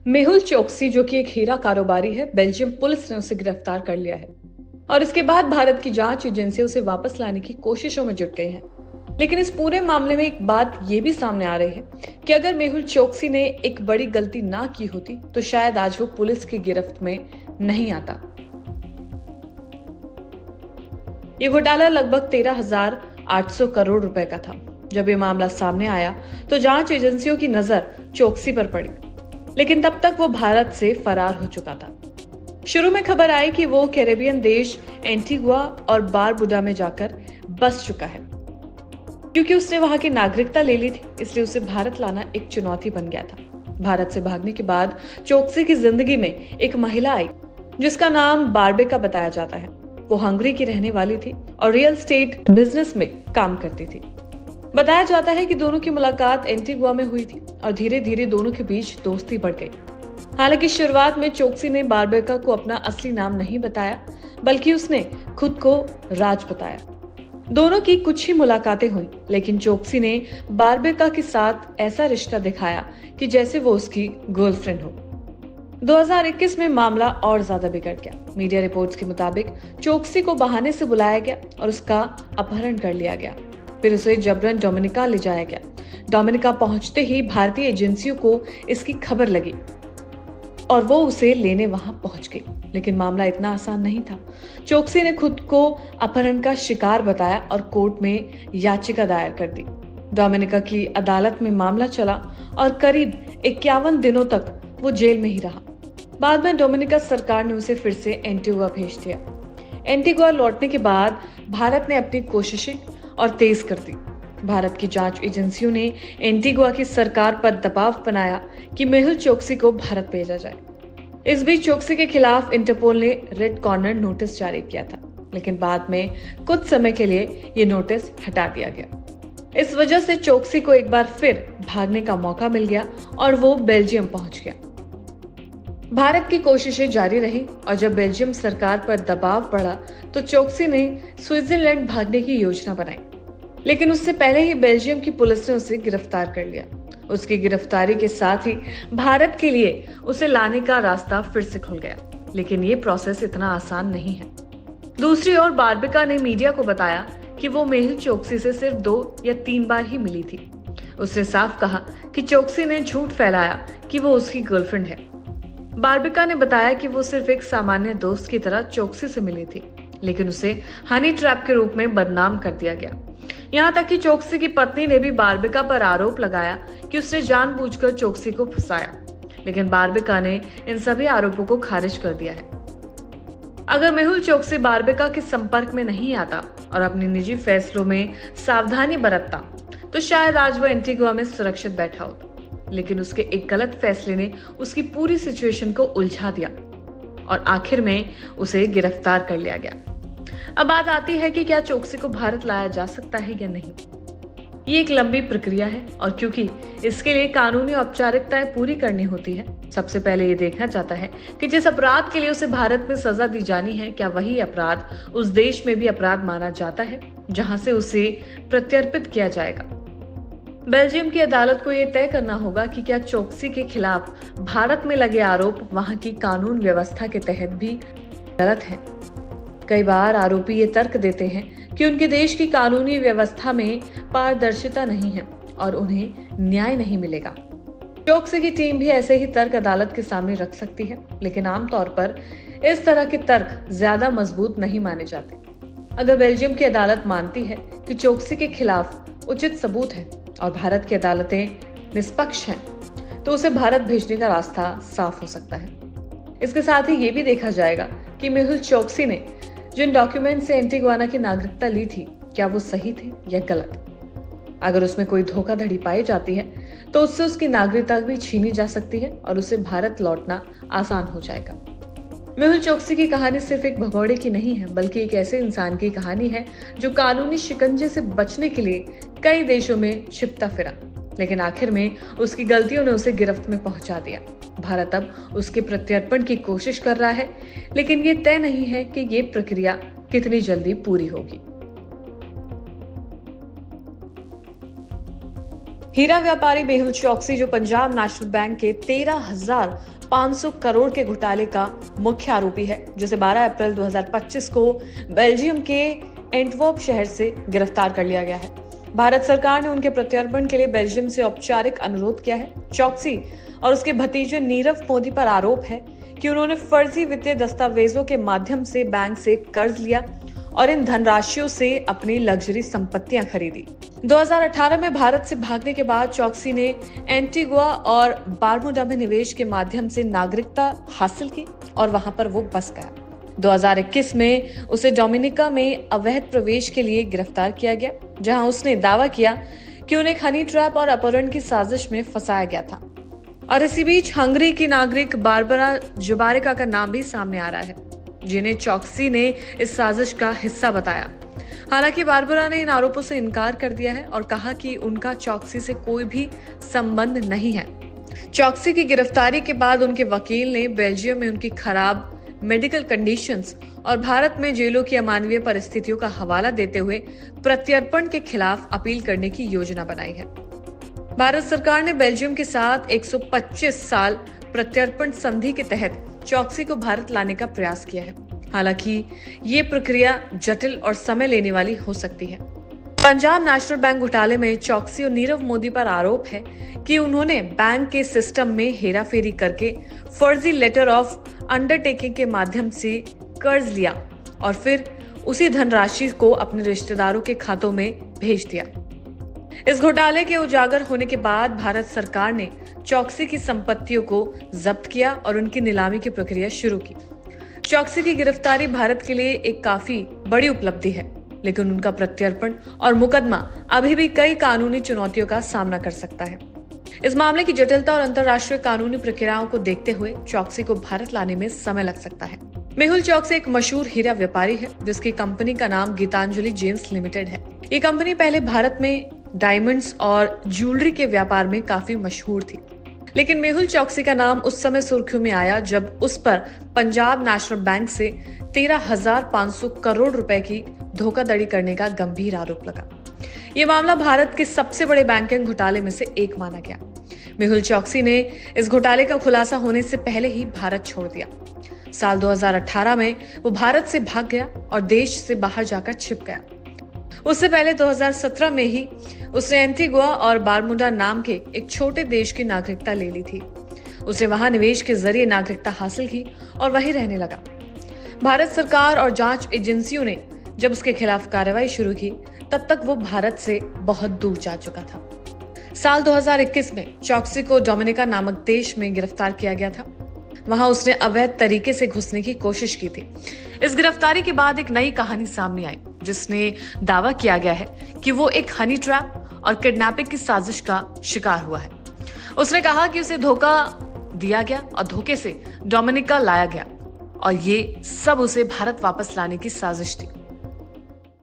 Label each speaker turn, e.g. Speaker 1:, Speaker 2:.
Speaker 1: मेहुल चोकसी जो कि एक हीरा कारोबारी है, बेल्जियम पुलिस ने उसे गिरफ्तार कर लिया है और इसके बाद भारत की जांच एजेंसी उसे वापस लाने की कोशिशों में जुट गई है। लेकिन इस पूरे मामले में एक बात ये भी सामने आ रही है कि अगर मेहुल चोकसी ने एक बड़ी गलती ना की होती तो शायद आज वो पुलिस की गिरफ्त में नहीं आता। ये घोटाला लगभग 13,800 करोड़ रुपए का था। जब ये मामला सामने आया तो जांच एजेंसियों की नजर चोकसी पर पड़ी, लेकिन तब तक वो भारत से फरार हो चुका था। शुरू में खबर आई कि वो कैरेबियन देश एंटीगुआ और बारबुडा में जाकर बस चुका है। क्योंकि उसने वहां की नागरिकता ले ली थी, इसलिए उसे भारत लाना एक चुनौती बन गया था। भारत से भागने के बाद चोकसी की जिंदगी में एक महिला आई जिसका नाम बारबेका बताया जाता है। वो हंगरी की रहने वाली थी और रियल एस्टेट बिजनेस में काम करती थी। बताया जाता है कि दोनों की मुलाकात एंटीगुआ में हुई थी और धीरे धीरे दोनों के बीच दोस्ती बढ़ गई। हालांकि शुरुआत में चोकसी ने बारबेका को अपना असली नाम नहीं बताया, बल्कि उसने खुद को राज बताया। दोनों की कुछ ही मुलाकातें हुई, लेकिन चोकसी ने बारबेका के साथ ऐसा रिश्ता दिखाया कि जैसे वो उसकी गर्लफ्रेंड हो। 2021 में मामला और ज्यादा बिगड़ गया। मीडिया रिपोर्ट्स के मुताबिक चोकसी को बहाने से बुलाया गया और उसका अपहरण कर लिया गया। फिर उसे जबरन डोमिनिका ले जाया गया। डोमिनिका पहुंचते ही भारतीय एजेंसियों को इसकी खबर लगी और वो उसे लेने वहां पहुंच गई। लेकिन मामला इतना आसान नहीं था। चोकसी ने खुद को अपहरण का शिकार बताया और कोर्ट में याचिका दायर कर दी। डोमिनिका की अदालत में मामला चला और करीब 51 दिनों तक वो जेल में ही रहा। बाद में डोमिनिका सरकार ने उसे फिर से एंटीगुआ भेज दिया। एंटीगुआ लौटने के बाद भारत ने अपनी कोशिशें और तेज कर दी। भारत की जांच एजेंसियों ने एंटीगुआ की सरकार पर दबाव बनाया कि मेहुल चोकसी को भारत भेजा जाए। इस बीच चोकसी के खिलाफ इंटरपोल ने रेड कॉर्नर नोटिस जारी किया था, लेकिन बाद में कुछ समय के लिए ये नोटिस हटा दिया गया। इस वजह से चोकसी को एक बार फिर भागने का मौका मिल गया और वो बेल्जियम पहुंच गया। भारत की कोशिशें जारी रही और जब बेल्जियम सरकार पर दबाव बढ़ा तो चोकसी ने स्विट्जरलैंड भागने की योजना बनाई। लेकिन उससे पहले ही बेल्जियम की पुलिस ने उसे गिरफ्तार कर लिया। उसकी गिरफ्तारी के साथ ही भारत के लिए उसे लाने का रास्ता फिर से खुल गया। लेकिन ये प्रोसेस इतना आसान नहीं है। दूसरी ओर बारबेका ने मीडिया को बताया कि वो मेहुल चोकसी से सिर्फ 2 या 3 बार ही मिली थी। उसने साफ कहा कि चोकसी ने झूठ फैलाया कि वो उसकी गर्लफ्रेंड है। बारबेका ने बताया कि वो सिर्फ एक सामान्य दोस्त की तरह चोकसी से मिली थी, लेकिन उसे हनी ट्रैप के रूप में बदनाम कर दिया गया। यहाँ तक कि चोकसी की पत्नी ने भी बारबेका पर आरोप लगाया कि उसने जानबूझकर चोकसी को फंसाया, लेकिन बारबेका ने इन सभी आरोपों को खारिज कर दिया है। अगर मेहुल चोकसी बारबेका के संपर्क में नहीं आता और अपने निजी फैसलों में सावधानी बरतता तो शायद आज वो एंटीगुआ में सुरक्षित बैठा होता। लेकिन उसके एक गलत फैसले ने उसकी पूरी सिचुएशन को उलझा दिया और आखिर में उसे गिरफ्तार कर लिया गया। अब बात आती है कि क्या चोकसी को भारत लाया जा सकता है या नहीं। ये एक लंबी प्रक्रिया है और क्योंकि इसके लिए कानूनी औपचारिकताएं पूरी करनी होती है, सबसे पहले ये देखना चाहता है कि जिस अपराध के लिए उसे भारत में सजा दी जानी है, क्या वही अपराध उस देश में भी अपराध माना जाता है जहां से उसे प्रत्यर्पित किया जाएगा। बेल्जियम की अदालत को यह तय करना होगा कि क्या चोकसी के खिलाफ भारत में लगे आरोप वहां की कानून व्यवस्था के तहत भी गलत हैं। कई बार आरोपी ये तर्क देते हैं कि उनके देश की कानूनी व्यवस्था में पारदर्शिता नहीं है और उन्हें न्याय नहीं मिलेगा। चोकसी की टीम भी ऐसे ही तर्क अदालत के सामने रख सकती है, लेकिन आमतौर पर इस तरह के तर्क ज्यादा मजबूत नहीं माने जाते। अगर बेल्जियम की अदालत मानती है कि चोकसी के खिलाफ उचित सबूत है और भारत की अदालतें निष्पक्ष हैं, तो उसे भारत भेजने का रास्ता साफ हो सकता है। इसके साथ ही ये भी देखा जाएगा कि मेहुल चोकसी ने जिन डॉक्यूमेंट से एंटीगुआना की नागरिकता ली थी, क्या वो सही थे या गलत। अगर उसमें कोई धोखाधड़ी पाई जाती है तो उससे उसकी नागरिकता भी छीनी जा सकती है और उसे भारत लौटना आसान हो जाएगा। मेहुल चोकसी की कहानी सिर्फ एक भगौड़े की नहीं है, बल्कि एक ऐसे इंसान की कहानी है जो कानूनी शिकंजे से बचने के लिए कई देशों में छिपता फिरा, लेकिन आखिर में उसकी गलतियों ने उसे गिरफ्त में पहुंचा दिया। भारत अब उसके प्रत्यर्पण की कोशिश कर रहा है, लेकिन ये तय नहीं है कि ये प्रक्रिया कितनी जल्दी पूरी होगी। हीरा व्यापारी मेहुल चौकसी, जो पंजाब नेशनल बैंक के 13,500 करोड़ के घोटाले का मुख्य आरोपी है, जिसे 12 अप्रैल 2025 को बेल्जियम के एंटवर्प शहर से गिरफ्तार कर लिया गया है। भारत सरकार ने उनके प्रत्यर्पण के लिए बेल्जियम से औपचारिक अनुरोध किया है। चौकसी और उसके भतीजे नीरव मोदी पर आरोप है कि उन्होंने फर्जी वित्तीय दस्तावेजों के माध्यम से बैंक से कर्ज लिया और इन धनराशियों से अपनी लग्जरी संपत्तियां खरीदी। 2018 में भारत से भागने के बाद चौकसी ने एंटीगुआ और बारमूडा में निवेश के माध्यम से नागरिकता हासिल की और वहां पर वो बस गया। 2021 में उसे डोमिनिका में अवैध प्रवेश के लिए गिरफ्तार किया गया, जहां उसने दावा किया कि उन्हें हनी ट्रैप और अपहरण की साजिश में फंसाया गया था। और इसी बीच हंगरी की नागरिक बारबरा जुबारिका का नाम भी सामने आ रहा है, जिन्हें चौकसी ने इस साजिश का हिस्सा बताया। हालांकि बारबरा ने इन आरोपों से इनकार कर दिया है और कहा कि उनका चौकसी से कोई भी संबंध नहीं है। चौकसी की गिरफ्तारी के बाद उनके वकील ने बेल्जियम में उनकी खराब मेडिकल कंडीशंस और भारत में जेलों की अमानवीय परिस्थितियों का हवाला देते हुए प्रत्यर्पण के खिलाफ अपील करने की योजना बनाई है। भारत सरकार ने बेल्जियम के साथ 125 साल प्रत्यर्पण संधि के तहत चौकसी को भारत लाने का प्रयास किया है। हालांकि ये प्रक्रिया जटिल और समय लेने वाली हो सकती है। पंजाब नेशनल बैंक घोटाले में चौकसी और नीरव मोदी पर आरोप है कि उन्होंने बैंक के सिस्टम में हेराफेरी करके फर्जी लेटर ऑफ अंडरटेकिंग के माध्यम से कर्ज लिया और फिर उसी धनराशि को अपने रिश्तेदारों के खातों में भेज दिया। इस घोटाले के उजागर होने के बाद भारत सरकार ने चौकसी की संपत्तियों को जब्त किया और उनकी नीलामी की प्रक्रिया शुरू की। चौकसी की गिरफ्तारी भारत के लिए एक काफी बड़ी उपलब्धि है, लेकिन उनका प्रत्यर्पण और मुकदमा अभी भी कई कानूनी चुनौतियों का सामना कर सकता है। इस मामले की जटिलता और अंतर्राष्ट्रीय कानूनी प्रक्रियाओं को देखते हुए चौकसी को भारत लाने में समय लग सकता है। मेहुल चौकसी एक मशहूर हीरा व्यापारी है, जिसकी कंपनी का नाम गीतांजलि जेम्स लिमिटेड है। ये कंपनी पहले भारत में डायमंड्स और ज्वेलरी के व्यापार में काफी मशहूर थी, लेकिन मेहुल चौकसी का नाम उस समय सुर्खियों में आया जब उस पर पंजाब नेशनल बैंक से 13,500 करोड़ रुपए की धोखाधड़ी करने का गंभीर आरोप लगा। ये मामला भारत के सबसे बड़े बैंकिंग घोटाले में से एक माना गया। मेहुल चौकसी ने इस घोटाले का खुलासा होने से पहले ही भारत छोड़ दिया। साल 2018 में वो भारत से भाग गया और देश से बाहर जाकर छिप गया। उससे पहले 2017 में ही उसने एंटीगुआ और बारमूडा नाम के एक छोटे देश की नागरिकता ले ली थी। उसने वहां निवेश के जरिए नागरिकता हासिल की और वहीं रहने लगा। भारत सरकार और जांच एजेंसियों ने जब उसके खिलाफ कार्रवाई शुरू की, तब तक वो भारत से बहुत दूर जा चुका था। साल 2021 में चौकसी को डोमिनिका नामक देश में गिरफ्तार किया गया था। वहां उसने अवैध तरीके से घुसने की कोशिश की थी। इस गिरफ्तारी के बाद एक नई कहानी सामने आई, जिसने दावा किया गया है कि वो एक हनी ट्रैप और किडनैपिंग की साजिश का शिकार हुआ है। उसने कहा कि उसे धोखा दिया गया और धोखे से डोमिनिका लाया गया और ये सब उसे भारत वापस लाने की साजिश थी।